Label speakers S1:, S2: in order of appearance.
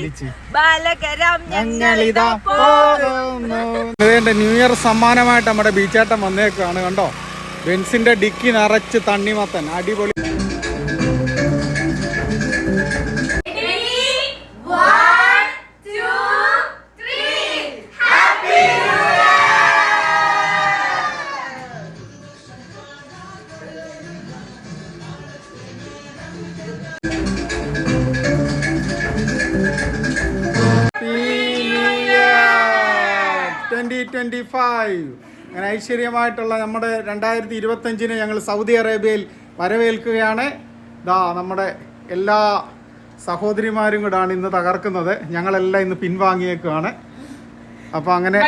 S1: വിളിച്ച് ഞങ്ങളിതാ പോകുന്നു. ന്യൂ ഇയർ സമ്മാനമായിട്ട് നമ്മുടെ ബീച്ചാട്ടം വന്നേക്കാണ്. കണ്ടോ, ബെൻസിന്റെ ഡിക്കി നിറച്ച് തണ്ണിമത്തൻ, അടിപൊളി. അങ്ങനെ ഐശ്വര്യമായിട്ടുള്ള നമ്മുടെ 2025 ഞങ്ങൾ സൗദി അറേബ്യയിൽ വരവേൽക്കുകയാണ്. നമ്മുടെ എല്ലാ സഹോദരിമാരും കൂടാണ് ഇന്ന് തകർക്കുന്നത്. ഞങ്ങളെല്ലാം ഇന്ന് പിൻവാങ്ങിയേക്കുകയാണ്. അപ്പോൾ അങ്ങനെ